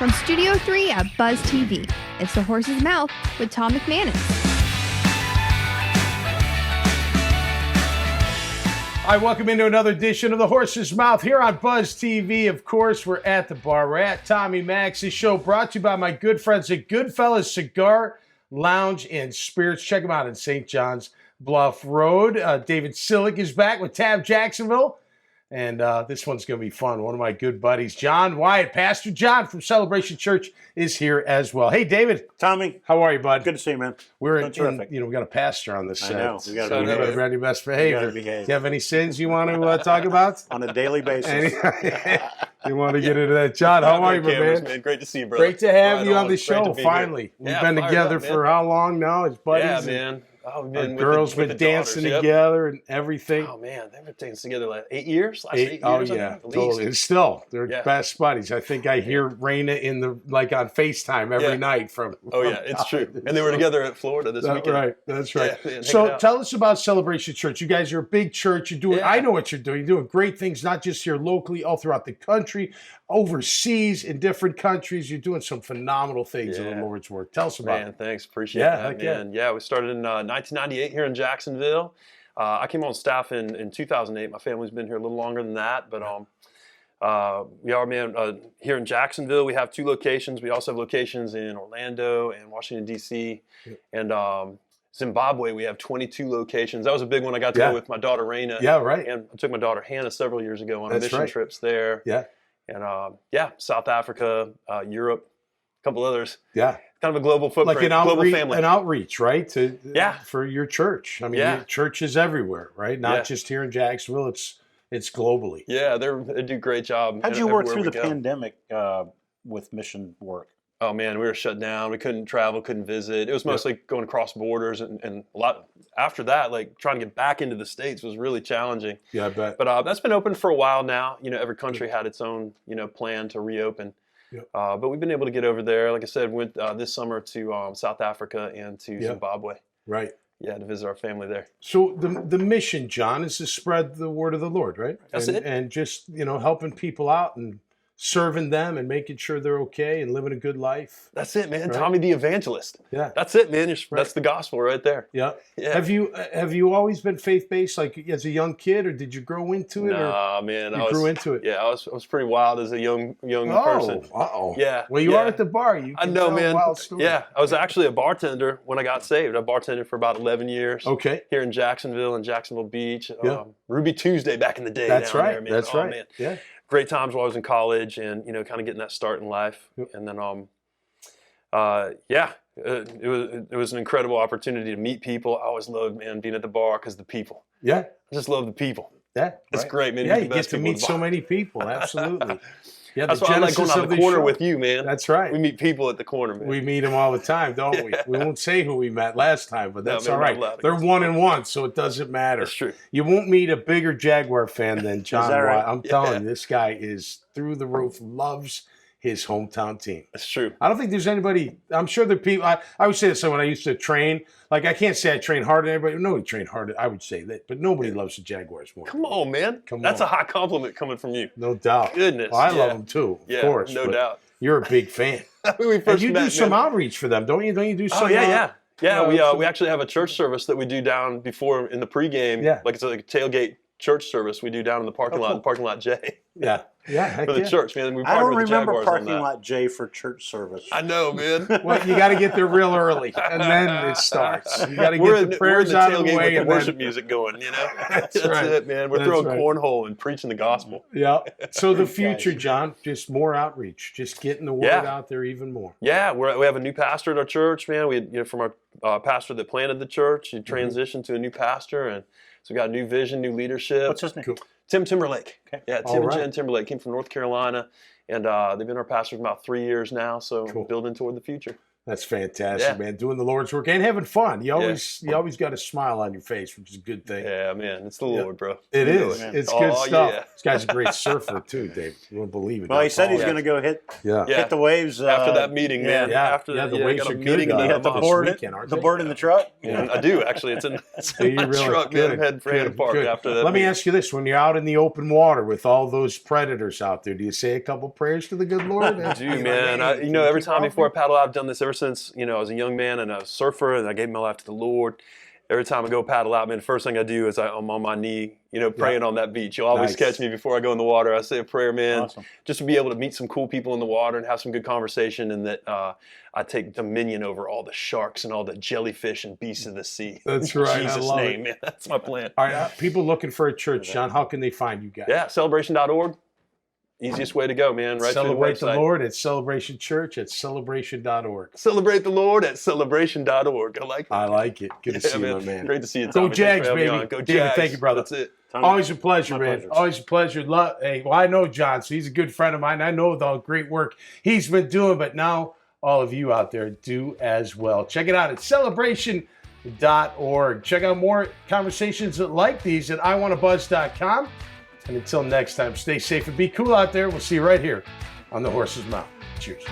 From Studio 3 at Buzz TV, it's The Horse's Mouth with Tom McManus. All right, welcome into another edition of The Horse's Mouth here on Buzz TV. Of course, we're at the bar. We're at Tommy Max's show, brought to you by my good friends at Goodfellas Cigar Lounge and Spirits. Check them out in St. John's Bluff Road. David Sillick is back with Tab Jacksonville. And this one's going to be fun. One of my good buddies, John Wyatt, Pastor John from Celebration Church, is here as well. Hey, David. Tommy. How are you, bud? Good to see you, man. We're in, we got a pastor on this set. I know. We got to be ready best behavior. Do you have any sins you want to talk about? On a daily basis. You want to get into that. John, how are you, man? Great to see you, brother. Great to have you on the show, finally. We've been together for how long now as buddies? Yeah, man. Our girls been dancing together and everything. Oh, man. They've been dancing together like 8 years? Last 8 years, oh, yeah. Totally. And still, they're best buddies. I think I hear Raina on FaceTime every night from. Oh, yeah. It's true. And they were together at Florida this weekend. Right. That's right. Yeah, man, so tell us about Celebration Church. You guys are a big church. You're doing. I know what you're doing. You're doing great things, not just here locally, all throughout the country, overseas in different countries. You're doing some phenomenal things in the Lord's work. Tell us about it. Thanks. Appreciate that, man. Yeah, we started in 1998 here in Jacksonville. I came on staff in 2008. My family's been here a little longer than that, but we are, man, here in Jacksonville. We have 2 locations. We also have locations in Orlando and Washington, D.C. And Zimbabwe, we have 22 locations. That was a big one. I got to go with my daughter, Raina. Yeah, right. And I took my daughter, Hannah, several years ago on mission trips there. Yeah. And, South Africa, Europe, a couple others. Yeah. Kind of a global footprint, like global family. An outreach, right? For your church. I mean, church is everywhere, right? Not just here in Jacksonville. It's globally. Yeah, they do a great job. How'd you work through the pandemic with mission work? Oh, man, we were shut down. We couldn't travel, couldn't visit. It was mostly going across borders. And a lot after that, like trying to get back into the States was really challenging. Yeah, I bet. But that's been open for a while now. Every country had its own, plan to reopen. Yep. But we've been able to get over there. Like I said, went this summer to South Africa and to Zimbabwe. Right. Yeah, to visit our family there. So the mission, John, is to spread the word of the Lord, right? That's it. And just, helping people out and serving them and making sure they're okay and living a good life. That's it, man. Right? Tommy the evangelist. Yeah. That's it, man. That's the gospel right there. Yeah. Have you always been faith-based, like as a young kid, or did you grow into it? Nah, man. I grew into it? Yeah, I was pretty wild as a young person. Uh-oh. Yeah. Well, you are at the bar. You can tell man. Wild story. Yeah. I was actually a bartender when I got saved. I bartended for about 11 years. Okay. Here in Jacksonville and Jacksonville Beach. Ruby Tuesday back in the day. That's right. There, man. That's right. Man. Yeah. Great times while I was in college and, kind of getting that start in life. Yep. And then, it was an incredible opportunity to meet people. I always loved, man, being at the bar because the people. Yeah. I just love the people. Yeah. It's great, man. Yeah, you get to meet so many people. Absolutely. Yeah, that's why I like going on the corner with you, man. That's right. We meet people at the corner, man. We meet them all the time, don't we? We won't say who we met last time, but that's all right. They're 1-1, so it doesn't matter. That's true. You won't meet a bigger Jaguar fan than John Wyatt. Right? I'm telling you, this guy is through the roof, loves his hometown team. That's true. I don't think there's anybody, I'm sure there are people, I would say this when I used to train, like I can't say I train harder than everybody. Nobody trained harder, I would say that, but nobody loves the Jaguars more. Come on, man. That's a high compliment coming from you. No doubt. Goodness. Well, I love them too, of course. No doubt. You're a big fan. And you do some outreach for them, don't you? Don't you do some? Oh, yeah. Yeah, we actually have a church service that we do down before in the pregame. Yeah. Like it's like a tailgate church service we do down in the parking lot, Parking Lot J. Yeah. Yeah, for the church, man. I don't remember Parking Lot J for church service. I know, man. Well, you got to get there real early, and then it starts. You got to get the prayers out of the way and worship music going. That's it, man. We're throwing cornhole and preaching the gospel. Yeah. So the future, John, just more outreach, just getting the word out there even more. Yeah, we have a new pastor at our church, man. We from our pastor that planted the church, he transitioned to a new pastor, and so we got a new vision, new leadership. What's his name? Cool. Tim Timberlake. Okay. Yeah, Tim and Jen Timberlake came from North Carolina, and they've been our pastors about 3 years now, so building toward the future. That's fantastic, Yeah. man. Doing the Lord's work and having fun. You always got a smile on your face, which is a good thing. Yeah, man. It's the Lord, bro. It You know is. man. It's good stuff. Yeah. This guy's a great surfer too, Dave. You won't believe it. Well, he said he's Yeah. going to go hit Yeah. the waves After that meeting, man. Yeah. After Yeah, that, the waves I got are a good, meeting though. and You then got the I'm off. board, weekend, aren't the they? board in the truck. Yeah. I do actually. It's in So you my really truck, good. man. I'm heading for Good, Hammond Park good. after that. Let me meeting. ask you this: when you're out in the open water with all those predators out there, do you say a couple prayers to the good Lord? I do, man. Every time before I paddle out, I've done this ever since, I was a young man and a surfer, and I gave my life to the Lord. Every time I go paddle out, man, the first thing I do is I'm on my knee, praying on that beach. You'll always Nice. catch me before I go in the water. I say a prayer, man, Awesome. just to be able to meet some cool people in the water and have some good conversation, and that I take dominion over all the sharks and all the jellyfish and beasts of the sea. That's In right. I Jesus' love it. name, man. That's my plan. All right, people looking for a church, John, how can they find you guys? Yeah, celebration.org. Easiest way to go, man. Right Celebrate through the the website. Lord at Celebration Church at celebration.org. Celebrate the Lord at celebration.org. I like that. I like it. Good to Yeah, see you, man. my man. Great to see you, Go Tommy. Thanks for Jags, having me baby. on. Go David, Jags. thank you, brother. That's it. Tommy, Always a pleasure, my man. pleasure. Always a pleasure. Hey, well, I know John, so he's a good friend of mine. I know the great work he's been doing, but now all of you out there do as well. Check it out at celebration.org. Check out more conversations like these at iwannabuzz.com. And until next time, stay safe and be cool out there. We'll see you right here on The Horse's Mouth. Cheers.